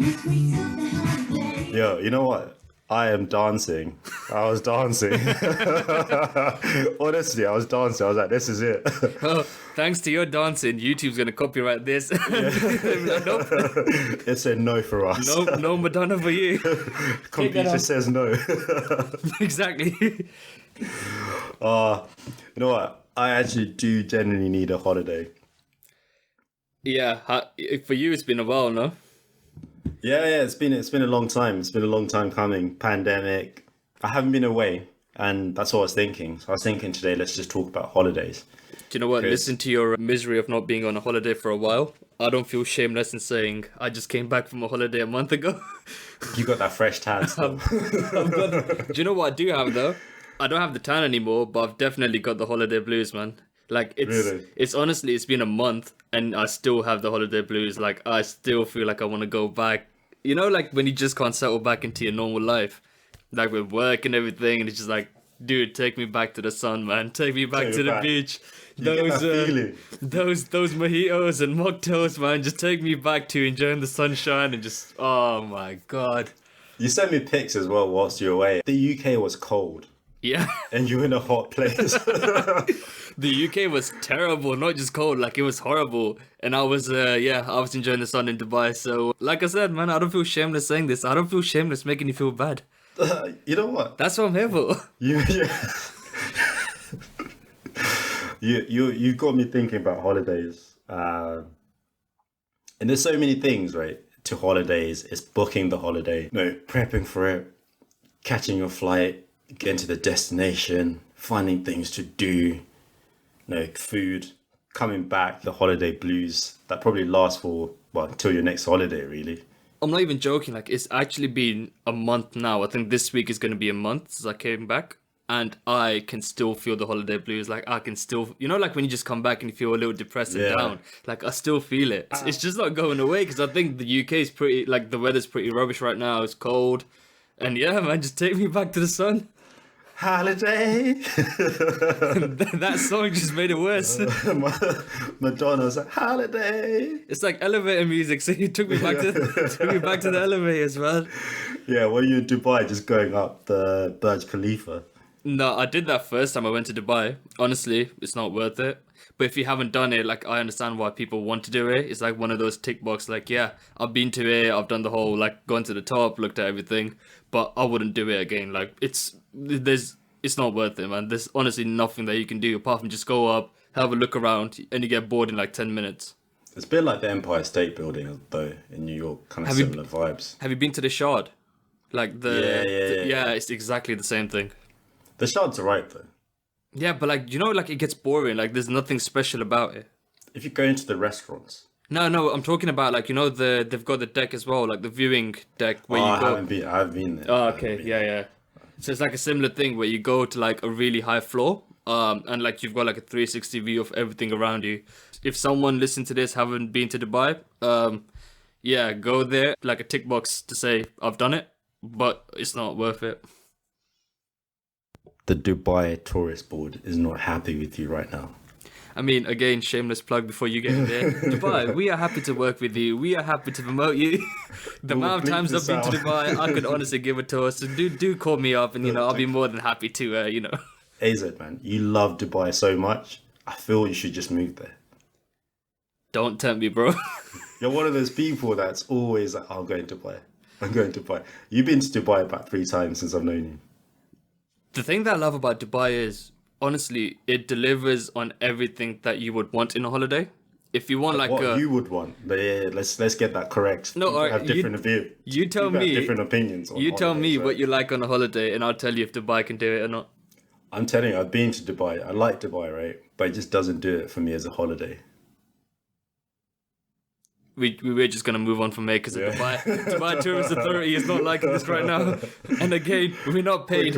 Yo, you know what? I am dancing. I was dancing. Honestly, I was dancing. I was like, this is it. Oh, thanks to your dancing, YouTube's gonna copyright this. Like, nope, It said no for us. no Madonna for you. Computer says no. Exactly. You know what? I actually do genuinely need a holiday. Yeah, for you it's been a while, no? Yeah, it's been a long time. It's been a long time coming. Pandemic. I haven't been away, and that's what I was thinking. So I was thinking today, let's just talk about holidays. Do you know what? Listen to your misery of not being on a holiday for a while. I don't feel shameless in saying I just came back from a holiday a month ago. You got that fresh tan still. Do you know what I do have though? I don't have the tan anymore, but I've definitely got the holiday blues, man. Like Really? it's honestly, it's been a month and I still have the holiday blues. Like I still feel like I want to go back. You know, like when you just can't settle back into your normal life, like with work and everything, and it's just like, dude, take me back to the sun, man. Take me back to the beach. Those mojitos and mocktails, man. Just take me back to enjoying the sunshine and just, oh my god. You sent me pics as well whilst you were away. The UK was cold. Yeah. And you were in a hot place. The UK was terrible, not just cold, like it was horrible. And I was enjoying the sun in Dubai. So, like I said, man, I don't feel shameless saying this. I don't feel shameless making you feel bad. You know what? That's what I'm here for. You got me thinking about holidays. And there's so many things, right, to holidays. It's booking the holiday, prepping for it, catching your flight, getting to the destination, finding things to do, food, coming back, the holiday blues that probably lasts for, until your next holiday, really. I'm not even joking, like it's actually been a month now. I think this week is going to be a month since I came back. And I can still feel the holiday blues. Like I can still, like when you just come back and you feel a little depressed and down. Like I still feel it. It's just not going away because I think the UK is pretty, like the weather's pretty rubbish right now. It's cold. And yeah, man, just take me back to the sun. Holiday. That song just made it worse. Madonna's like, holiday. It's like elevator music, so you took me back to the elevators, man. Yeah, were you in Dubai just going up the Burj Khalifa? No, I did that first time I went to Dubai. Honestly, it's not worth it. But if you haven't done it, like I understand why people want to do it. It's like one of those tick box, like, yeah, I've been to it, I've done the whole, like, gone to the top, looked at everything, but I wouldn't do it again. Like, it's not worth it, man. There's honestly nothing that you can do apart from just go up, have a look around, and you get bored in like 10 minutes. It's a bit like the Empire State Building, though, in New York, kind of similar vibes. Have you been to the Shard? Like yeah, it's exactly the same thing. The Shard's alright, though. Yeah, but like, like it gets boring. Like there's nothing special about it. If you go into the restaurants. No, I'm talking about like, they've got the deck as well, like the viewing deck where you go. I haven't been there. Oh, okay, yeah. So it's like a similar thing where you go to like a really high floor, and like you've got like a 360 view of everything around you. If someone listening to this haven't been to Dubai, yeah, go there, like a tick box to say I've done it, but it's not worth it. The Dubai Tourist Board is not happy with you right now. I mean, again, shameless plug before you get in there. Dubai, we are happy to work with you. We are happy to promote you. The amount of times I've been to Dubai, I could honestly give a tour. So do call me up and, I'll be more than happy to, AZ, man, you love Dubai so much. I feel you should just move there. Don't tempt me, bro. You're one of those people that's always like, I'm going to Dubai. You've been to Dubai about 3 times since I've known you. The thing that I love about Dubai is, honestly, it delivers on everything that you would want in a holiday. If you want what you would want, but yeah, let's get that correct. No, people have different views. You tell me different opinions. You tell me what you like on a holiday, and I'll tell you if Dubai can do it or not. I'm telling you, I've been to Dubai. I like Dubai, right? But it just doesn't do it for me as a holiday. We were just going to move on from it because Dubai Tourist Authority is not liking this right now. And again, we're not paid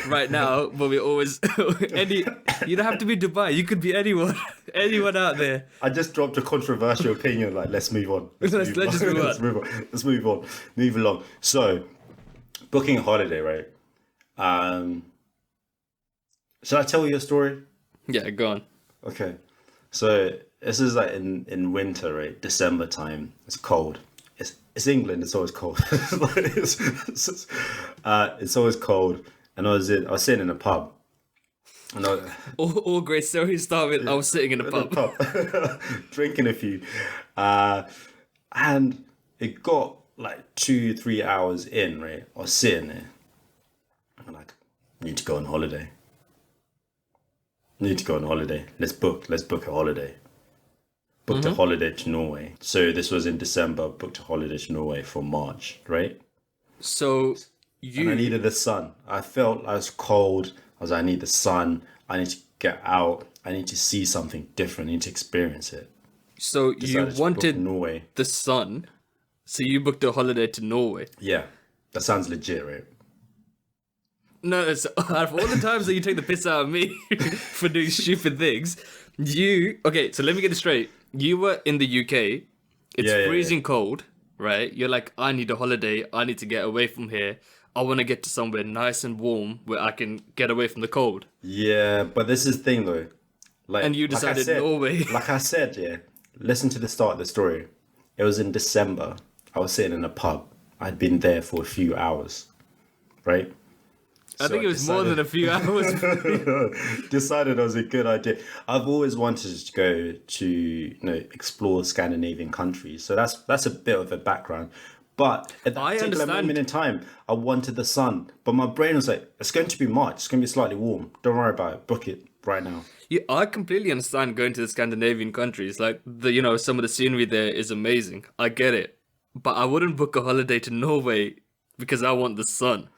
right now, but we always... you don't have to be Dubai. You could be anyone. Anyone out there. I just dropped a controversial opinion, like, let's move on. Let's just move on. Let's move on. Move along. So, booking a holiday, right? Should I tell you a story? Yeah, go on. Okay. So... this is like in winter, right? December time. It's cold. it's England. It's always cold. It's always cold. And I was sitting in a pub, and All great stories start with I was sitting in a pub. drinking a few, and it got like 2-3 hours in. Right, I was sitting there. I'm like, need to go on holiday. Need to go on holiday. Let's book a holiday. Booked a holiday to Norway. So this was in December. Booked a holiday to Norway for March, right? So And I needed the sun. I felt I was cold. I was like, I need the sun. I need to get out. I need to see something different. I need to experience it. So you Decided to book wanted Norway. the sun, so you booked a holiday to Norway. Yeah, that sounds legit, right? No, it's, out of all the times that you take the piss out of me for doing stupid things, okay, so let me get it straight. You were in the UK, it's freezing cold, right? You're like, I need a holiday, I need to get away from here. I want to get to somewhere nice and warm where I can get away from the cold. Yeah, but this is the thing though. And you decided Norway. Like I said, yeah. Listen to the start of the story. It was in December. I was sitting in a pub. I'd been there for a few hours, right? I think it was more than a few hours. Decided it was a good idea. I've always wanted to go to, explore Scandinavian countries. So that's a bit of a background. But at that particular moment in time, I wanted the sun. But my brain was like, it's going to be March. It's going to be slightly warm. Don't worry about it. Book it right now. Yeah, I completely understand going to the Scandinavian countries. Like, some of the scenery there is amazing. I get it. But I wouldn't book a holiday to Norway because I want the sun.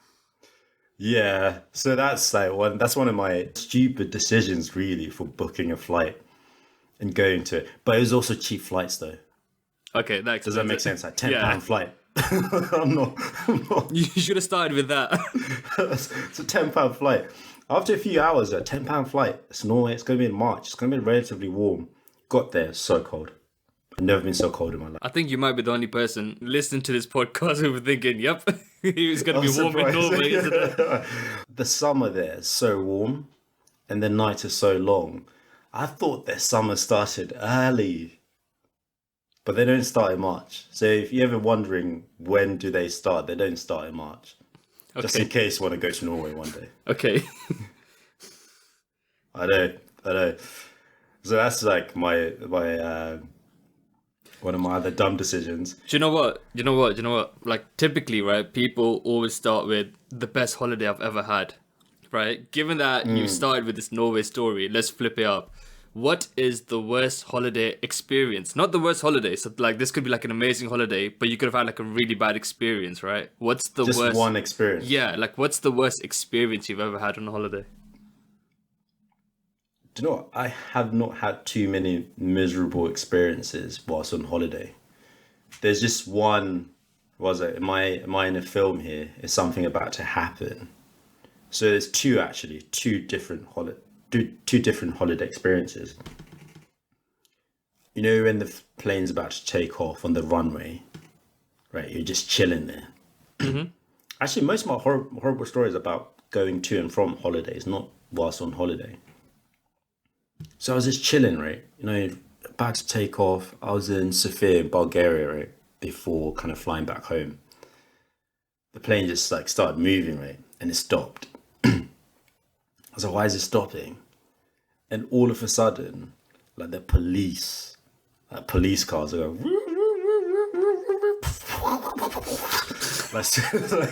Yeah, so that's one of my stupid decisions really for booking a flight and going to it. But it was also cheap flights though. Okay, does that make sense? Like £10 flight. I'm not. You should have started with that. It's a £10 flight. After a few hours, a £10 flight. It's Norway. It's going to be in March. It's going to be relatively warm. Got there, so cold. I've never been so cold in my life. I think you might be the only person listening to this podcast who were thinking, yep, it's going to be warm in Norway, isn't it? The summer there is so warm and the night is so long. I thought their summer started early, but they don't start in March. So if you're ever wondering when do they start, they don't start in March. Okay. Just in case you want to go to Norway one day. Okay. I know. So that's like my one of my other dumb decisions. Do you know what? Like, typically, right, people always start with the best holiday I've ever had, right? Given that you started with this Norway story, let's flip it up. What is the worst holiday experience? Not the worst holiday. So, like, this could be like an amazing holiday, but you could have had like a really bad experience, right? What's the worst? Just one experience. Yeah, like, what's the worst experience you've ever had on a holiday? Do you know what? I have not had too many miserable experiences whilst on holiday. There's just one. Was it? Am I in a film here? Is something about to happen? So there's two different holiday experiences. You know when the plane's about to take off on the runway, right? You're just chilling there. Mm-hmm. Actually, most of my horrible stories are about going to and from holidays, not whilst on holiday. So I was just chilling, right? About to take off. I was in Sofia, Bulgaria, right? Before kind of flying back home. The plane just like started moving, right? And it stopped. I was like, why is it stopping? And all of a sudden, like the police cars are going, like,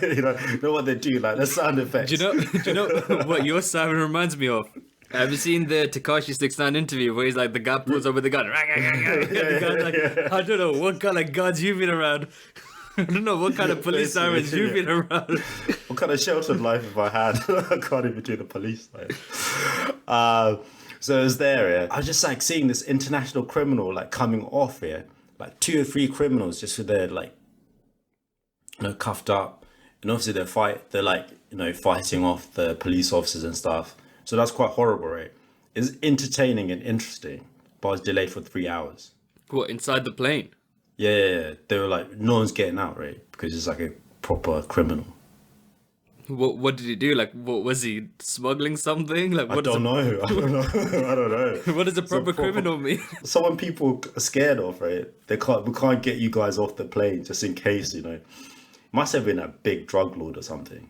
you know what they do, like the sound effects. Do you know what your siren reminds me of? Have you seen the Tekashi 69 interview where he's like, the guy pulls up with the gun? The guy's like, I don't know what kind of guns you've been around. I don't know what kind of police sirens you've been around. What kind of sheltered life have I had? I can't even do the police life. So I was there, yeah. I was just like seeing this international criminal like coming off here. Like 2 or 3 criminals just with their like, cuffed up. And obviously they're like, fighting off the police officers and stuff. So that's quite horrible, right? It's entertaining and interesting, but I was delayed for 3 hours. What, inside the plane? Yeah. They were like, no one's getting out, right? Because it's like a proper criminal. What did he do? Like, what was he smuggling something? Like, I what is don't a know. I don't know. I don't know. what does a So proper criminal mean? someone people are scared of, right? We can't get you guys off the plane just in case, you know. Must have been a big drug lord or something.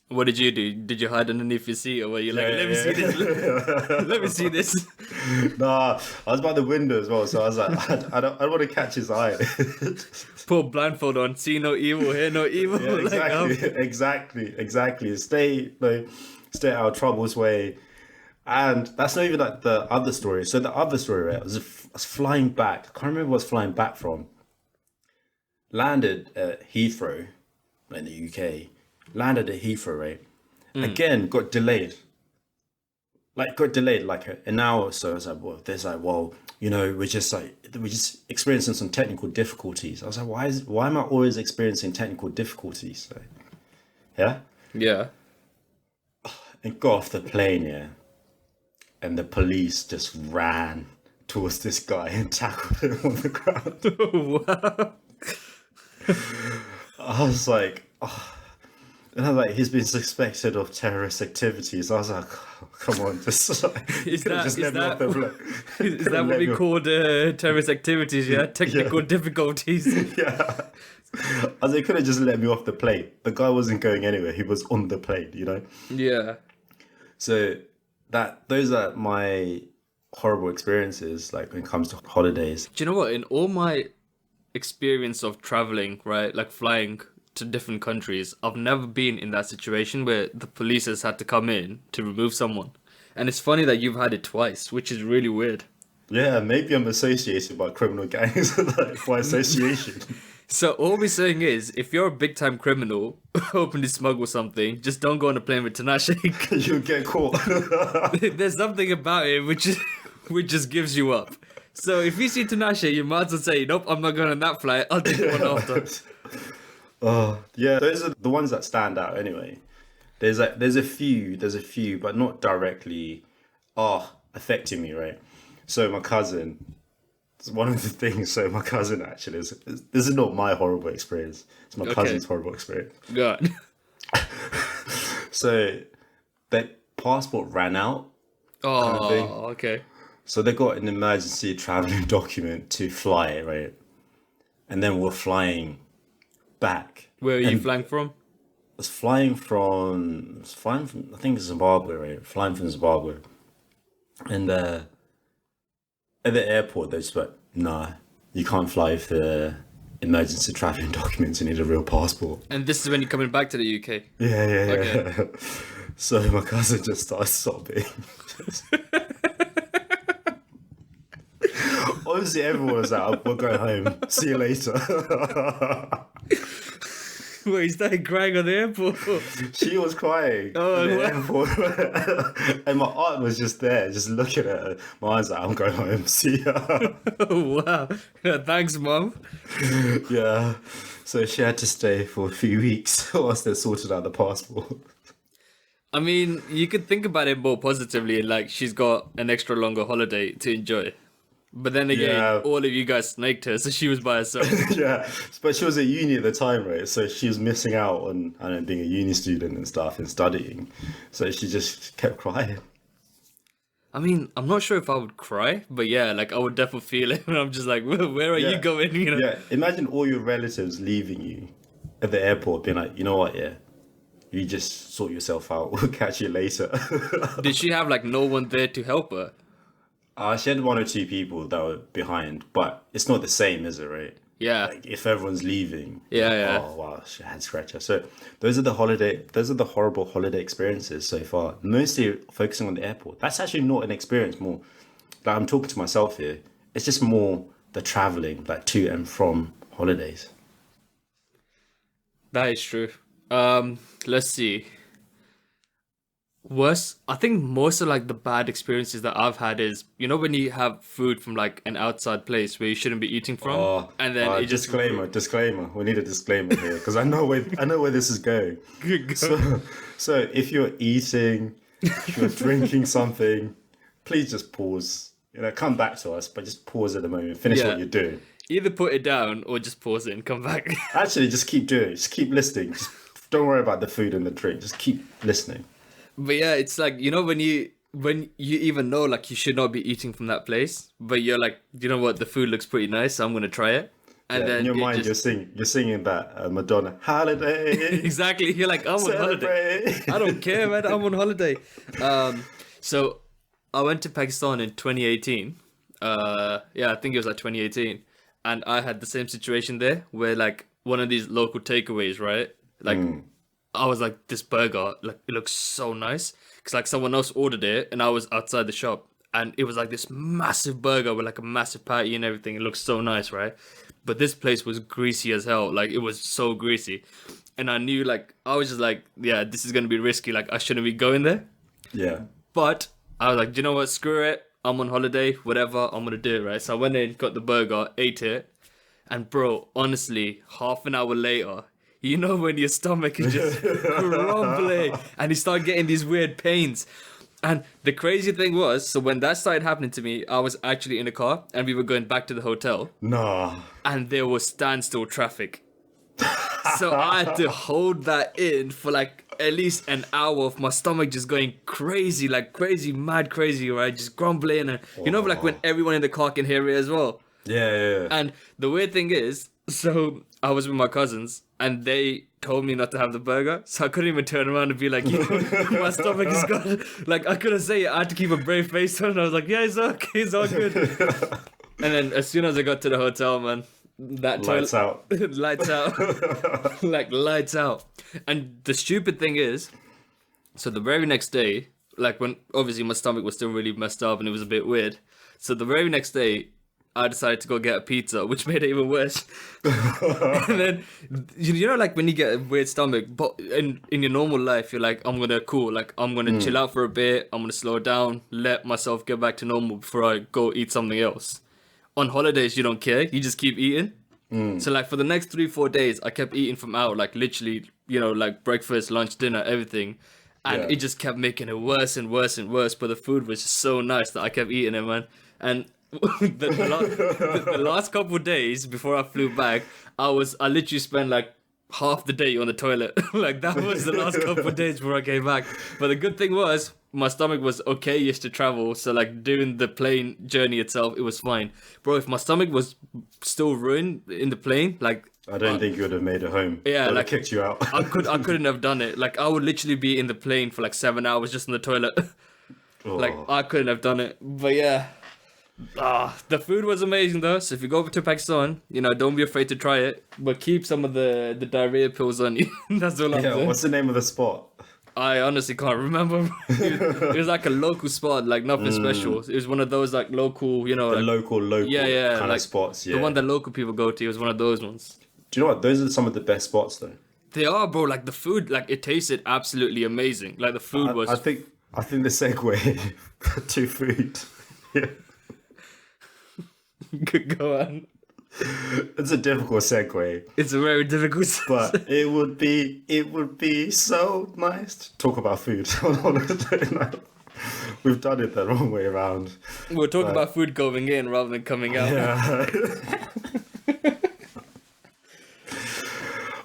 What did you do? Did you hide underneath your seat, or were you like, Yeah, let me see this, let me see this? Nah, I was by the window as well, so I was like, I don't want to catch his eye. Put a blindfold on, see no evil, hear no evil. Yeah, exactly. Stay, like, stay out of trouble's way. And that's not even like the other story. So the other story, right, I was flying back. I can't remember where I was flying back from. Landed at Heathrow in the UK. Landed at Heathrow, right? Again, got delayed. Got delayed like an hour or so. I was like, well, you know, we're just experiencing some technical difficulties. I was like, why am I always experiencing technical difficulties? So, yeah. Yeah. And got off the plane, yeah. And the police just ran towards this guy and tackled him on the ground. Wow. I was like, oh. And I'm like, he's been suspected of terrorist activities. I was like, oh, come on, just like, Is that just let me off the plane. is that what we call terrorist activities? Yeah, technical difficulties. Yeah. I was like, could have just let me off the plane. The guy wasn't going anywhere. He was on the plane, you know? Yeah. So those are my horrible experiences, like when it comes to holidays. Do you know what? In all my experience of traveling, right, like flying to different countries, I've never been in that situation where the police has had to come in to remove someone. And it's funny that you've had it twice, which is really weird. Yeah, maybe I'm associated by criminal gangs, like by association. So all we're saying is, if you're a big time criminal, hoping to smuggle something, just don't go on a plane with Tinashe. You'll get caught. There's something about it which just gives you up. So if you see Tinashe, you might as well say, nope, I'm not going on that flight. I'll take one after. Oh, yeah, those are the ones that stand out anyway. There's a few, but not directly affecting me, right? So my cousin, one of the things, so my cousin actually this is not my horrible experience. It's my cousin's horrible experience. God. So their passport ran out. Oh, kind of thing. okay. So they got an emergency traveling document to fly, right? And then we're flying back. Where are you flying from? I was flying from I think Zimbabwe, right? Flying from Zimbabwe. And at the airport they just like, nah, you can't fly for emergency traveling documents, you need a real passport. And this is when you're coming back to the UK. Yeah. Okay. So my cousin just started sobbing. Obviously everyone was like, we'll go home, see you later. Wait, he started crying on the airport. She was crying Oh, at the wow. airport. And my aunt was just there, just looking at her. My aunt's like, I'm going home, see ya. Oh, wow. Thanks, Mum. Yeah. So she had to stay for a few weeks whilst they sorted out the passport. I mean, you could think about it more positively, like she's got an extra longer holiday to enjoy. But then again, Yeah. all of you guys snaked her, so she was by herself. Yeah. But she was at uni at the time, right? So she was missing out on, I don't know, being a uni student and stuff and studying. So she just kept crying. I mean, I'm not sure if I would cry, but yeah, like I would definitely feel it. And I'm just like, where are you going? You know? Yeah. Imagine all your relatives leaving you at the airport being like, you know what, yeah, you just sort yourself out. We'll catch you later. Did she have like no one there to help her? She had one or two people that were behind, but it's not the same, is it, right? Yeah. Like if everyone's leaving. Yeah. Oh wow, she had scratcher. So those are the horrible holiday experiences so far. Mostly focusing on the airport. That's actually not an experience more. Like I'm talking to myself here. It's just more the traveling, like to and from holidays. That is true. Let's see. I think most of like the bad experiences that I've had is, you know, when you have food from like an outside place where you shouldn't be eating from, and then it just disclaimer. We need a disclaimer here because I know where this is going. So if you're eating, if you're drinking something, please just pause. You know, come back to us, but just pause at the moment. Finish what you're doing. Either put it down or just pause it and come back. Actually, just keep doing it. Just keep listening. Just Don't worry about the food and the drink. Just keep listening. But yeah, it's like, when you even know like you should not be eating from that place, but you're like, you know what, the food looks pretty nice, so I'm gonna try it. And Yeah, in then your it mind, just you're singing that Madonna holiday. exactly, you're like, I'm on holiday. Celebrate. I don't care, man. I'm on holiday. So I went to Pakistan in 2018. Yeah, I think it was like 2018, and I had the same situation there where like one of these local takeaways, right? Like I was like, this burger, like it looks so nice, because like someone else ordered it, and I was outside the shop, and it was like this massive burger with like a massive patty and everything. It looked so nice, right? But this place was greasy as hell. Like it was so greasy, and I knew like I was just like, yeah, this is gonna be risky. Like I shouldn't be going there. Yeah. But I was like, do you know what? Screw it. I'm on holiday. Whatever. I'm gonna do it, right? So I went in, got the burger, ate it, and bro, honestly, half an hour later, you know when your stomach is just crumbling, and you start getting these weird pains. And the crazy thing was, so when that started happening to me, I was actually in a car, and we were going back to the hotel, Nah. and there was standstill traffic. So I had to hold that in for like at least an hour of my stomach just going crazy, like crazy, mad crazy, right? Just grumbling. And like when everyone in the car can hear it as well. Yeah. And the weird thing is, so I was with my cousins and they told me not to have the burger. So I couldn't even turn around and be like, my stomach is gone. Like I couldn't say it. I had to keep a brave face on. I was like, yeah, it's okay. It's all good. And then as soon as I got to the hotel, man, that Lights out. lights out. Like lights out. And the stupid thing is, so the very next day, like when obviously my stomach was still really messed up and it was a bit weird. So the very next day, I decided to go get a pizza, which made it even worse. And then, like when you get a weird stomach, but in your normal life, you're like, I'm gonna chill out for a bit, I'm gonna slow down, let myself get back to normal before I go eat something else. On holidays, you don't care, you just keep eating. So like for the next 3-4 days, I kept eating from out, like literally, like breakfast, lunch, dinner, everything. And it just kept making it worse and worse and worse. But the food was just so nice that I kept eating it, man. And the last couple of days before I flew back, I literally spent like half the day on the toilet. Like that was the last couple of days before I came back. But the good thing was my stomach was okay-ish to travel. So like during the plane journey itself, it was fine. Bro, if my stomach was still ruined in the plane, like I don't think you would have made it home. Yeah, They'd like have kicked you out. I couldn't have done it. Like I would literally be in the plane for like 7 hours just in the toilet. Like I couldn't have done it. But yeah. The food was amazing though. So if you go over to Pakistan, don't be afraid to try it. But keep some of the diarrhea pills on you. That's all I'm saying. What's the name of the spot? I honestly can't remember. It was like a local spot, like nothing special. It was one of those like local, The like, local yeah, kind like of spots. Yeah. the one that local people go to. It was one of those ones. Do you know what? Those are some of the best spots though. They are, bro. Like the food, like it tasted absolutely amazing. Like the food was. I think the segue to food. Yeah. Go on. It's a difficult segue, It's a very difficult. but it would be so nice to talk about food on holiday. Like, we've done it the wrong way around. We're talking about food going in rather than coming out. Yeah.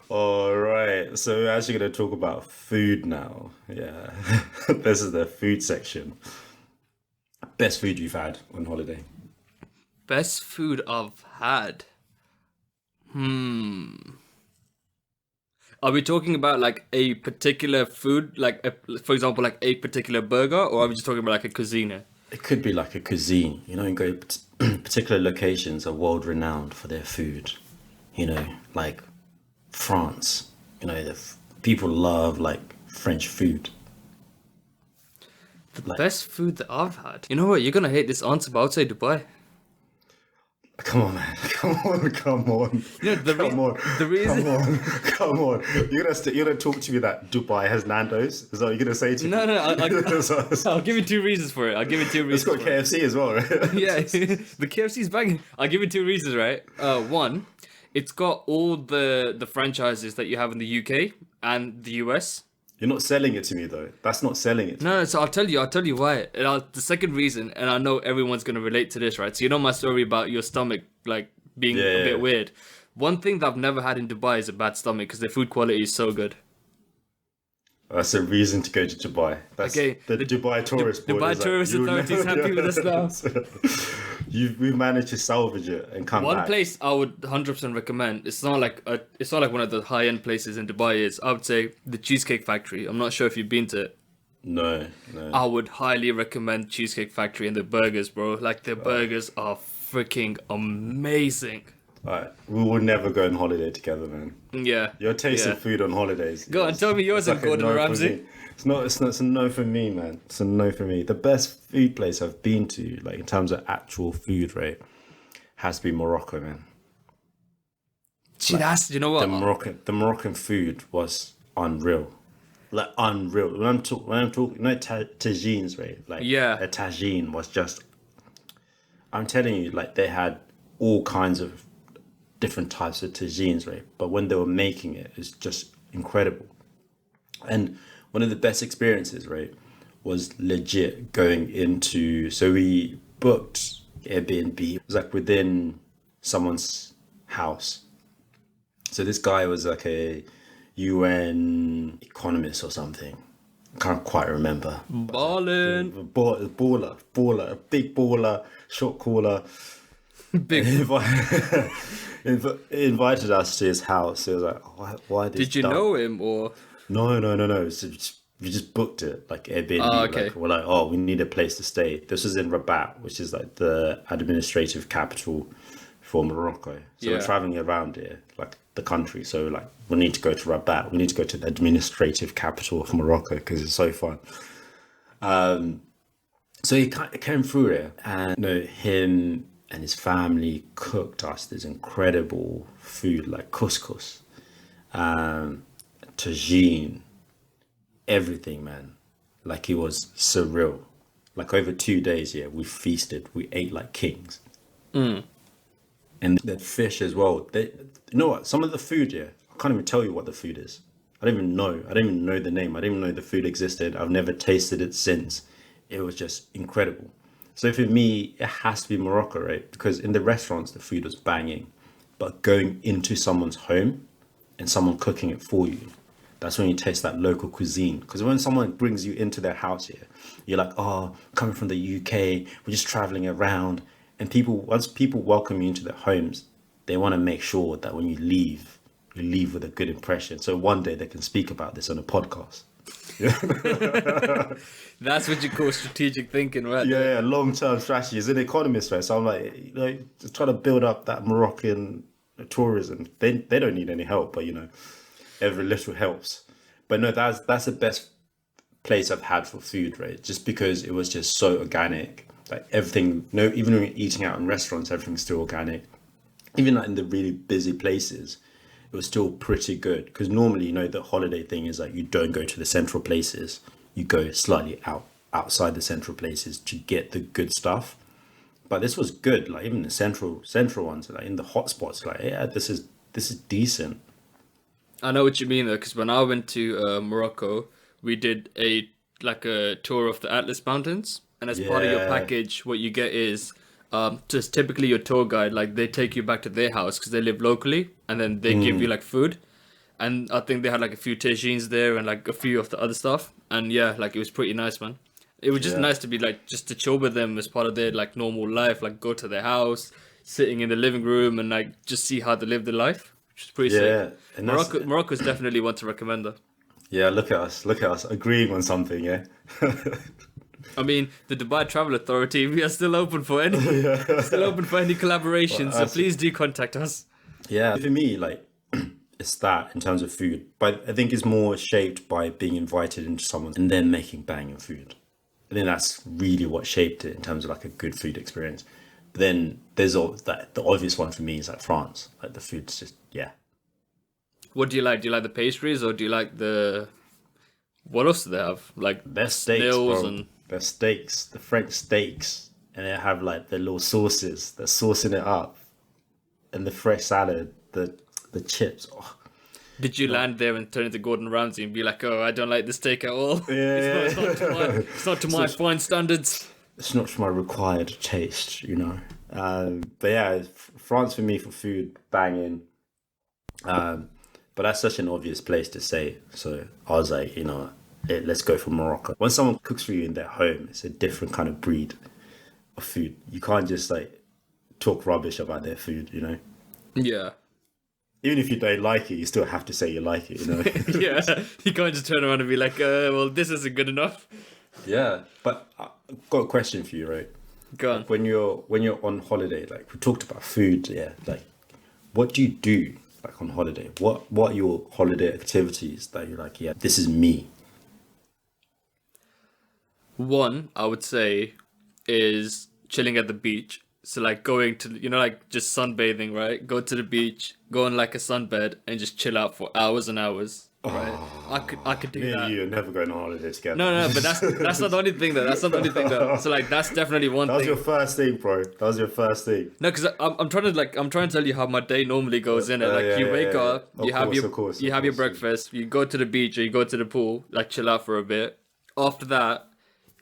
All right, so we're actually going to talk about food now. Yeah, this is the food section. Best food you've had on holiday? Best food I've had. Are we talking about like a particular food, like for example, like a particular burger, or are we just talking about like a cuisine? It could be like a cuisine. Particular locations are world renowned for their food. Like France. People love like French food. The best food that I've had. You know what? You're gonna hate this answer, but I'll say Dubai. Come on, man. Come on. Come on. You're gonna talk to me that Dubai has Nando's? Is that what you're gonna say to me? No. I'll give you 2 reasons for it. It's got KFC as well, right? Yeah, the KFC's banging. I'll give you 2 reasons, right? One, it's got all the franchises that you have in the UK and the US. You're not selling it to me though. That's not selling it. No, so I'll tell you why. And the second reason, and I know everyone's gonna relate to this, right? So you know my story about your stomach like being a bit weird. One thing that I've never had in Dubai is a bad stomach because the food quality is so good. That's a reason to go to Dubai. That's Okay, the Dubai tourist board. Dubai Is like, tourist authorities happy with us now. We've managed to salvage it and come One back. place I would 100% recommend. It's not like one of the high end places in Dubai. Is I would say the Cheesecake Factory. I'm not sure if you've been to it. No, no. I would highly recommend Cheesecake Factory and the burgers, bro. Like their burgers are freaking amazing. Alright, we will never go on holiday together, man. Yeah. Your taste yeah. of food on holidays. Go on, tell me yours and a Gordon no for Ramsay. me. It's a no for me, man. It's a no for me. The best food place I've been to, like in terms of actual food, right, has to be Morocco, man. See, you know what? The Moroccan food was unreal. Like unreal. When I'm talking, you know, tagines, right? Like Yeah. a tagine was just. I'm telling you, like they had all kinds of different types of tagines, right? But when they were making it, it's just incredible. And one of the best experiences, right, was legit going into. So we booked Airbnb. It was like within someone's house. So this guy was like a UN economist or something. I can't quite remember. Ballin'. Baller, a big baller, short caller. Big. Invited us to his house. It was like, why this? Did you know him or? No. So we just booked it, like Airbnb. Oh, okay. Like, we're like, oh, we need a place to stay. This was in Rabat, which is like the administrative capital for Morocco. So Yeah. we're traveling around here, like the country. So like, we need to go to Rabat. We need to go to the administrative capital of Morocco because it's so fun. So he came through here, and him and his family cooked us this incredible food like couscous, tagine, everything, man. Like it was surreal. Like over 2 days, yeah, we feasted. We ate like kings. And the fish as well. You know what? Some of the food, yeah, I can't even tell you what the food is. I don't even know. I don't even know the name. I didn't even know the food existed. I've never tasted it since. It was just incredible. So for me, it has to be Morocco, right? Because in the restaurants, the food was banging. But going into someone's home and someone cooking it for you, that's when you taste that local cuisine. Because when someone brings you into their house here, you're like, oh, coming from the UK, we're just traveling around. And once people welcome you into their homes, they want to make sure that when you leave with a good impression. So one day they can speak about this on a podcast. That's what you call strategic thinking, right? Yeah, long-term strategy. As an economist, right? So I'm like, just trying to build up that Moroccan tourism. They don't need any help, but every little helps. But no, that's the best place I've had for food, right? Just because it was just so organic. Like everything, even when you're eating out in restaurants, everything's still organic. Even like in the really busy places, it was still pretty good. Because normally, the holiday thing is like you don't go to the central places. You go slightly outside the central places to get the good stuff. But this was good. Like even the central ones, like in the hotspots, like yeah, this is decent. I know what you mean though, because when I went to Morocco, we did a tour of the Atlas Mountains, and as part of your Yeah. package, what you get is just typically your tour guide, like they take you back to their house because they live locally, and then they give you like food, and I think they had like a few tagines there and like a few of the other stuff, and yeah, like it was pretty nice, man. It was just Yeah. nice to be like just to chill with them as part of their like normal life, like go to their house, sitting in the living room, and like just see how they live their life, which is pretty Yeah, sick. and that's, Morocco's definitely one to recommend though. yeah. Look at us agreeing on something. Yeah. I mean, the Dubai Travel Authority, we are still open for any collaborations, so please do contact us. Yeah, for me, like, it's that in terms of food. But I think it's more shaped by being invited into someone and then making banging food. I think that's really what shaped it in terms of like a good food experience. But then there's all that the obvious one for me is like France. Like the food's just, yeah. What do you like? Do you like the pastries or do you like the... What else do they have? Like Their steaks, snails bro. and... Their steaks, the French steaks. And they have like the little sauces. They're saucing it up. And the fresh salad, the chips. Oh. Did you land there and turn into Gordon Ramsay and be like, oh, I don't like this steak at all? Yeah. It's not to my fine standards. It's not to my required taste, But yeah, France for me for food, banging. But that's such an obvious place to say. So I was like, let's go for Morocco. When someone cooks for you in their home, it's a different kind of breed of food. You can't just like talk rubbish about their food, Yeah. Even if you don't like it, you still have to say you like it, Yeah. You can't just turn around and be like, well, this isn't good enough. Yeah, but I've got a question for you, right? Go on. Like when you're on holiday, like we talked about food, yeah. Like, what do you do like on holiday? What are your holiday activities that you're like, yeah, this is me? One, I would say, is chilling at the beach. So like going to, like just sunbathing, right? Go to the beach, go on like a sunbed and just chill out for hours and hours, right? I could do Me that. and you are never going on holiday together. No, but that's not the only thing though. That's not the only thing though. So like that's definitely one That was thing. your first thing, bro. That was your first thing. No, because I'm trying to tell you how my day normally goes in it. Like yeah, you yeah, wake yeah. up, Of you have course, your of course, you of have your course. breakfast, you go to the beach or you go to the pool, like chill out for a bit. After that,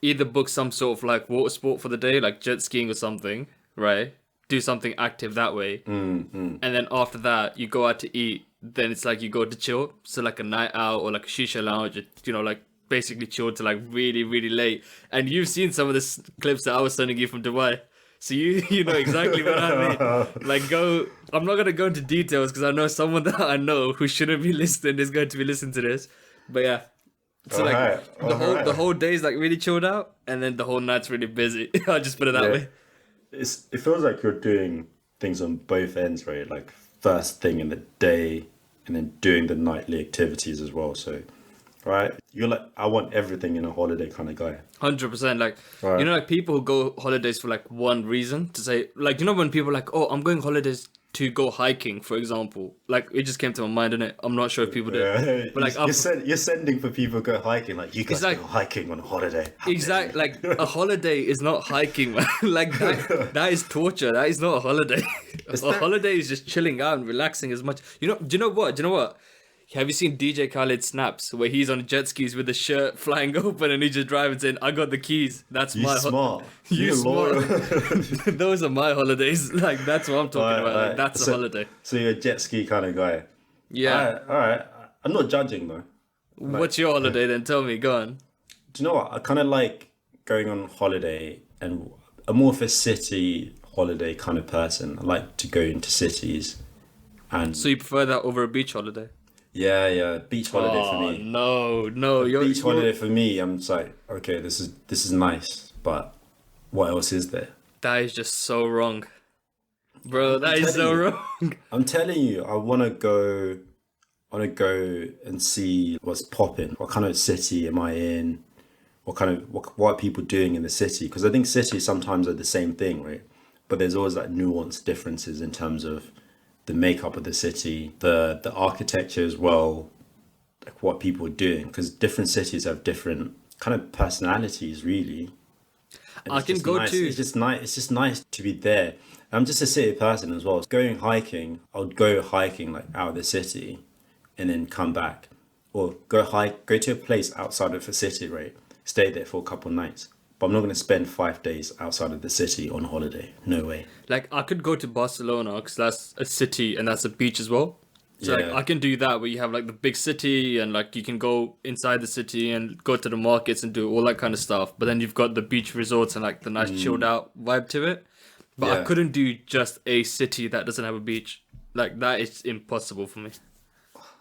either book some sort of like water sport for the day, like jet skiing or something, right? Do something active that way. And then after that, you go out to eat. Then it's like you go to chill. So like a night out or like a shisha lounge, like basically chill to like really, really late. And you've seen some of the clips that I was sending you from Dubai. So you know exactly what I mean. Like I'm not going to go into details because I know someone that I know who shouldn't be listening is going to be listening to this. But yeah. So like Alright, the whole day is like really chilled out and then the whole night's really busy. I'll just put it that way. It feels like you're doing things on both ends, right? Like first thing in the day and then doing the nightly activities as well. So, right, you're like, I want everything in a holiday kind of guy. 100%. Like, Right. like people who go holidays for like one reason to say, like, when people are like, oh, I'm going holidays to go hiking, for example. Like, it just came to my mind, innit? I'm not sure if people do. Yeah. But like, you're sending for people to go hiking, like you guys like- go hiking on a holiday. exactly, like a holiday is not hiking, man. Like that is torture. That is not a holiday. Holiday is just chilling out and relaxing as much. Do you know what? Have you seen DJ Khaled snaps where he's on jet skis with the shirt flying open and he's just driving saying, "I got the keys." That's You my smart. You You're smart. loyal. Those are my holidays. Like that's what I'm talking about. Like, Alright. that's a holiday. So you're a jet ski kind of guy. Yeah. All right. I'm not judging though. What's your holiday then? Tell me. Go on. Do you know what? I kind of like going on holiday, and I'm more of a city holiday kind of person. I like to go into cities, and So you prefer that over a beach holiday? yeah, beach holiday for me. No. Beach holiday for me, I'm just like, okay, this is nice, but what else is there? That is just so wrong, bro. That is so telling you. wrong. I'm telling you, I want to go and see what's popping. What kind of city am I in? What are people doing in the city? Because I think cities sometimes are the same thing, right? But there's always like nuanced differences in terms of the makeup of the city, the architecture as well, like what people are doing. Because different cities have different kind of personalities, really. And I it's can just go nice. to- It's just nice. It's just nice to be there. I'm just a city person as well. Going hiking, I would go hiking like out of the city, and then come back, or go to a place outside of the city, right? Stay there for a couple of nights. But I'm not going to spend 5 days outside of the city on holiday. No way. Like I could go to Barcelona because that's a city and that's a beach as well. So like Yeah. I can do that where you have like the big city and like you can go inside the city and go to the markets and do all that kind of stuff. But then you've got the beach resorts and like the nice chilled out vibe to it. But I Yeah. couldn't do just a city that doesn't have a beach. Like that is impossible for me.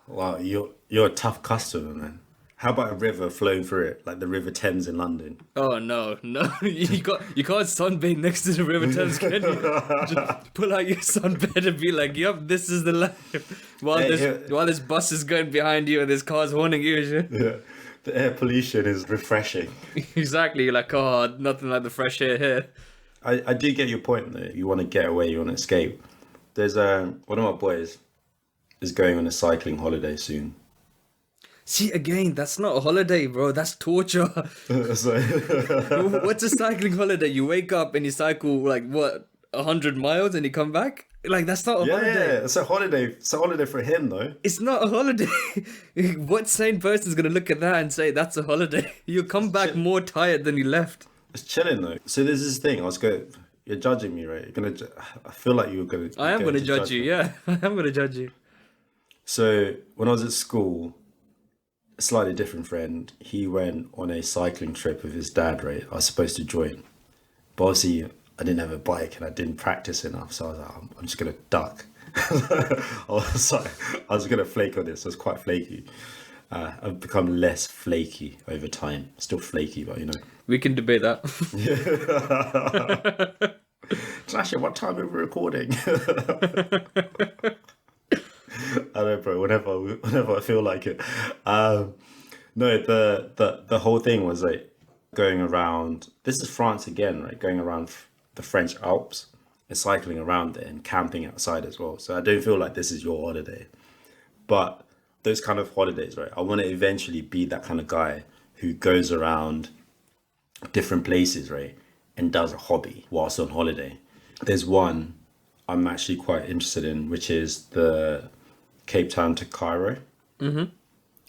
Wow, you're a tough customer, man. How about a river flowing through it, like the River Thames in London? Oh no, you can't sunbathe next to the River Thames, can you? Just pull out your sunbed and be like, "Yep, this is the life." While this bus is going behind you and there's cars horning you and shit. Yeah, the air pollution is refreshing. Exactly, you're like, oh, nothing like the fresh air here. I do get your point though. You want to get away, you want to escape. There's one of my boys is going on a cycling holiday soon. See, again, that's not a holiday, bro. That's torture. So, What's a cycling holiday? You wake up and you cycle like what 100 miles and you come back. Like that's not a holiday. it's a holiday. It's a holiday for him though. It's not a holiday. What sane person's gonna look at that and say that's a holiday? You come back more tired than you left. It's chilling though. So there's this thing. You're judging me, right? I feel like you're gonna. I am going gonna to judge you. me. Yeah, I am gonna judge you. So when I was at school, a slightly different friend, he went on a cycling trip with his dad, right? I was supposed to join. But obviously, I didn't have a bike and I didn't practice enough. So I was like, I'm just going to duck. I was like, I was going to flake on this. I was quite flaky. I've become less flaky over time. Still flaky, but you know. We can debate that. Actually, what time are we recording? I don't know, bro. Whenever I feel like it. No, the whole thing was like going around. This is France again, right? Going around the French Alps and cycling around there and camping outside as well. So I don't feel like this is your holiday, but those kind of holidays, right? I want to eventually be that kind of guy who goes around different places, right, and does a hobby whilst on holiday. There's one I'm actually quite interested in, which is the Cape Town to Cairo.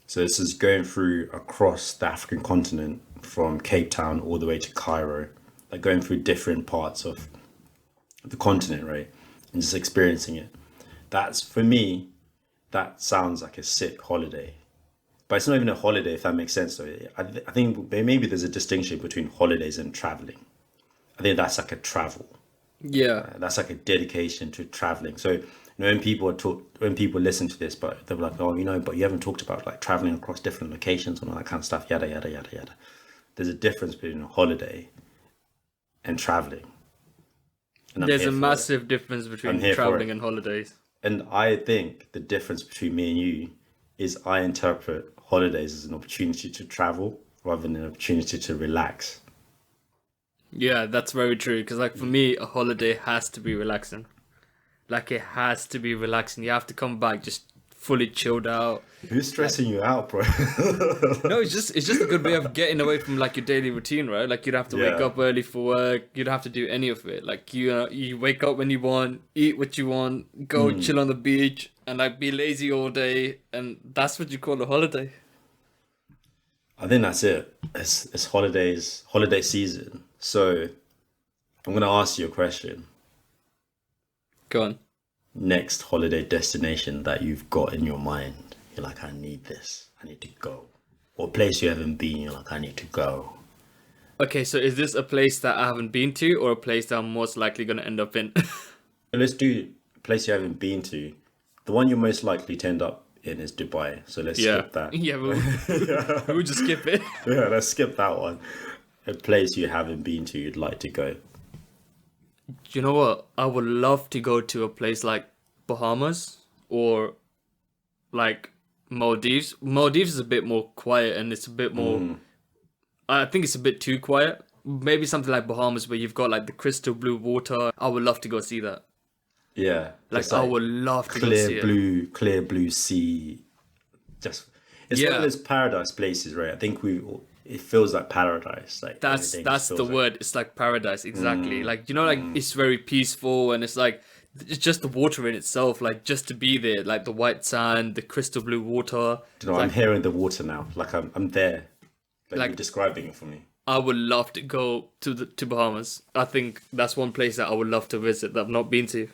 So this is going through across the African continent from Cape Town all the way to Cairo, like going through different parts of the continent, right? And just experiencing it. That's for me, that sounds like a sick holiday. But it's not even a holiday, if that makes sense. So I think maybe there's a distinction between holidays and traveling. I think that's like a travel. Yeah. That's like a dedication to traveling. So when when people listen to this, but they're like, oh, but you haven't talked about like traveling across different locations and all that kind of stuff, yada yada yada yada. There's a difference between a holiday and traveling. And There's a massive difference between traveling and holidays. And I think the difference between me and you is I interpret holidays as an opportunity to travel rather than an opportunity to relax. Yeah, that's very true. Because like for me, a holiday has to be relaxing. Like it has to be relaxing. You have to come back just fully chilled out. Who's stressing you out, bro? No, it's just a good way of getting away from like your daily routine, right? Like you'd have to wake up early for work. You'd have to do any of it. Like you wake up when you want, eat what you want, go chill on the beach, and like be lazy all day, and that's what you call a holiday. I think that's it. It's holiday season. So I'm gonna ask you a question. Go on. Next holiday destination that you've got in your mind. You're like, I need this. I need to go. Or a place you haven't been. You're like, I need to go. Okay, so is this a place that I haven't been to, or a place that I'm most likely gonna end up in? Let's do a place you haven't been to. The one you're most likely to end up in is Dubai. So let's skip that. Yeah, we'll just skip it. Yeah, let's skip that one. A place you haven't been to, you'd like to go. You know what? I would love to go to a place like Bahamas or like Maldives. Maldives is a bit more quiet and it's a bit more. I think it's a bit too quiet. Maybe something like Bahamas where you've got like the crystal blue water. I would love to go see that. Yeah, like I would love to go see it. Clear blue sea. It's one of those paradise places, right? I think it feels like paradise. Like that's the word. It's like paradise, exactly. Like it's very peaceful and it's like it's just the water in itself. Like just to be there, like the white sand, the crystal blue water. I'm hearing the water now. Like I'm there. Like you're describing it for me. I would love to go to Bahamas. I think that's one place that I would love to visit that I've not been to.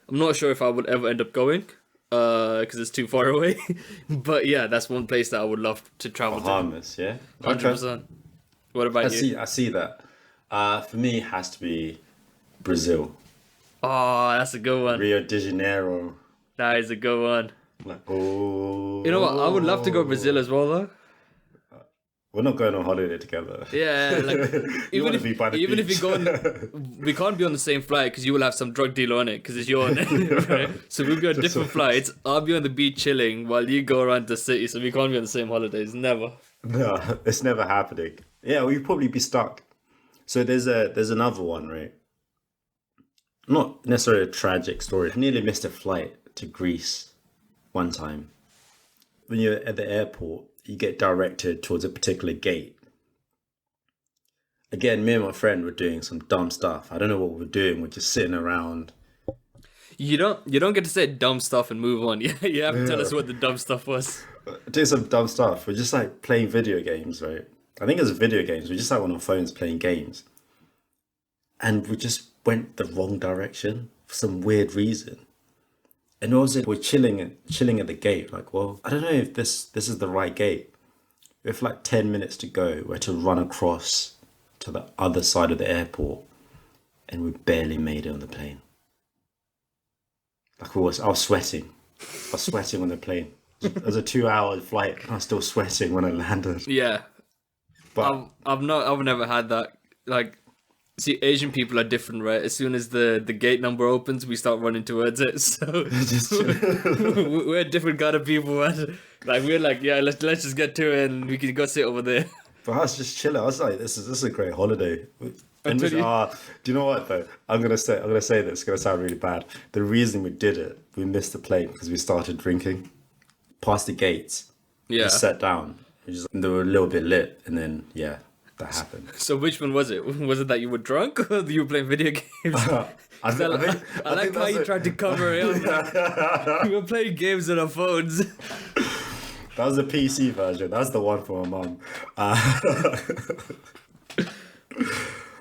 I'm not sure if I would ever end up going, because it's too far away. But yeah, that's one place that I would love to travel Bahamas, to. yeah? 100%. What about you? I see that. For me, it has to be Brazil. Oh, that's a good one. Rio de Janeiro. That is a good one. Like, oh. You know what? I would love to go to Brazil as well, though. We're not going on holiday together. Yeah, like even if you go, we can't be on the same flight because you will have some drug dealer on it because it's your name, right? So we'll be on different flights. I'll be on the beach chilling while you go around the city. So we can't be on the same holidays. Never. No, it's never happening. Yeah, we'd probably be stuck. So there's another one, right? Not necessarily a tragic story. I nearly missed a flight to Greece one time. When you're at the airport, you get directed towards a particular gate. Again, me and my friend were doing some dumb stuff. I don't know what we're doing. We're just sitting around. You don't get to say dumb stuff and move on. You have to tell us what the dumb stuff was. Do some dumb stuff. We're just like playing video games, right? I think it was video games. We're just like on our phones playing games. And we just went the wrong direction for some weird reason. And also we're chilling at the gate. Like, well, I don't know if this is the right gate. We have like 10 minutes to go. We had to run across to the other side of the airport, and we barely made it on the plane. Like I was sweating. I was sweating on the plane. It was a 2-hour flight, and I was still sweating when I landed. Yeah. But I've never had that. Like, see, Asian people are different, right? As soon as the gate number opens, we start running towards it. So we're a different kind of people, man. Like, we're like, yeah, let's just get to it, and we can go sit over there. But I was just chilling. I was like, this is a great holiday. And Until you- do you know what though? I'm gonna say this. It's gonna sound really bad. The reason we did it, we missed the plane because we started drinking past the gates. Yeah. We sat down. They were a little bit lit, and then yeah, that happened. So which one was it? Was it that you were drunk or you were playing video games? I think I like how you tried to cover it. We were playing games on our phones. That was the PC version. That's the one for my mum.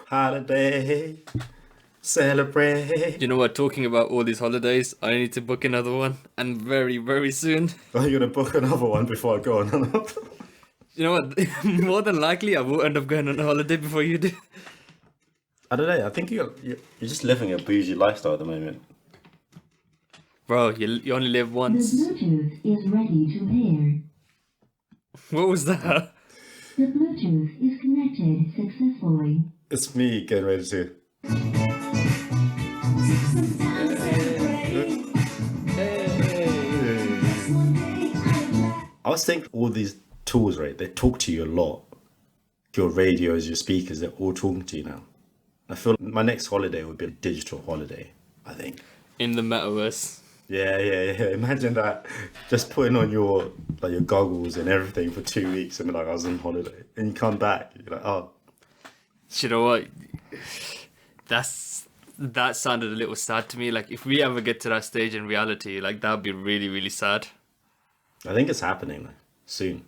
Holiday, celebrate. You know what? Talking about all these holidays, I need to book another one, and very, very soon. Are you gonna book another one before I go on another? You know what? More than likely, I will end up going on a holiday before you do. I don't know. I think you're just living a bougie lifestyle at the moment. Bro, you only live The once. Bluetooth is ready to pair. What was that? The Bluetooth is connected successfully. It's me getting ready to. I was thinking all these tools, right? They talk to you a lot. Your radios, your speakers, they're all talking to you now. I feel my next holiday would be a digital holiday, I think. In the metaverse. Yeah. Imagine that. Just putting on your goggles and everything for 2 weeks and be like, I was on holiday. And you come back, you're like, oh. You know what? That sounded a little sad to me. Like, if we ever get to that stage in reality, like, that would be really, really sad. I think it's happening like, soon.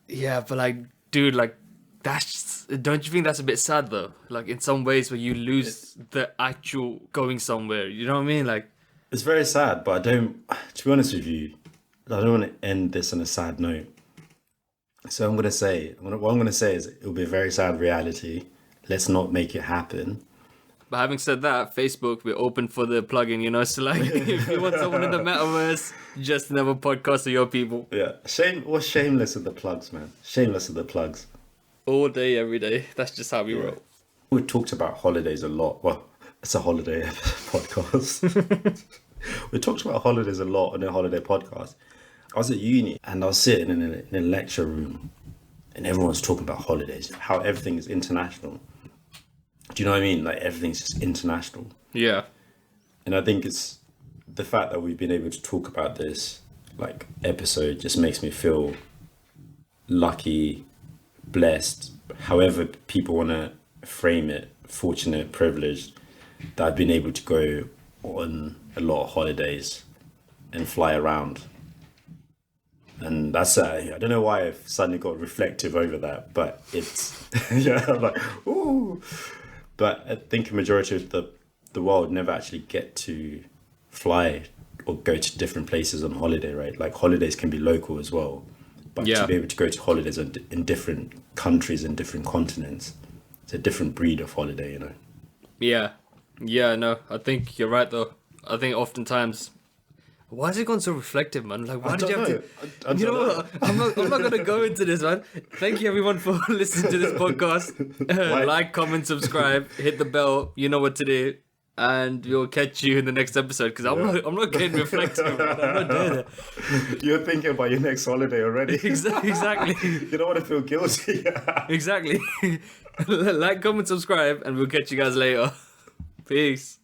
Yeah, but like, dude, like, don't you think that's a bit sad though? Like, in some ways where you lose the actual going somewhere, you know what I mean? Like, It's very sad, but to be honest with you, I don't want to end this on a sad note. So what I'm going to say is it'll be a very sad reality. Let's not make it happen. but having said that, Facebook, we're open for the plugin, you know? So, like, if you want someone in the metaverse, just another podcast of your people. Yeah. We're shameless with the plugs, man. Shameless with the plugs. All day, every day. That's just how we roll. We talked about holidays a lot. Well, it's a holiday podcast. We talked about holidays a lot on a holiday podcast. I was at uni and I was sitting in a lecture room and everyone was talking about holidays, how everything is international. Do you know what I mean? Like everything's just international. Yeah. And I think it's the fact that we've been able to talk about this like episode just makes me feel lucky, blessed, however people want to frame it, fortunate, privileged, that I've been able to go on a lot of holidays and fly around. And that's I don't know why I've suddenly got reflective over that, but it's yeah, I'm like ooh. But I think a majority of the world never actually get to fly or go to different places on holiday, right? Like holidays can be local as well, but Yeah. to be able to go to holidays in different countries and different continents, it's a different breed of holiday, you know. Yeah, no, I think you're right though. I think oftentimes, why is it gone so reflective, man? Like, why did you have to? I You know don't what? I'm not gonna go into this, man. Thank you everyone for listening to this podcast. Like, comment, subscribe, hit the bell. You know what to do, and we'll catch you in the next episode. Because I'm not getting reflective. Man. I'm not doing it. You're thinking about your next holiday already. Exactly. You don't want to feel guilty. Exactly. Like, comment, subscribe, and we'll catch you guys later. Peace.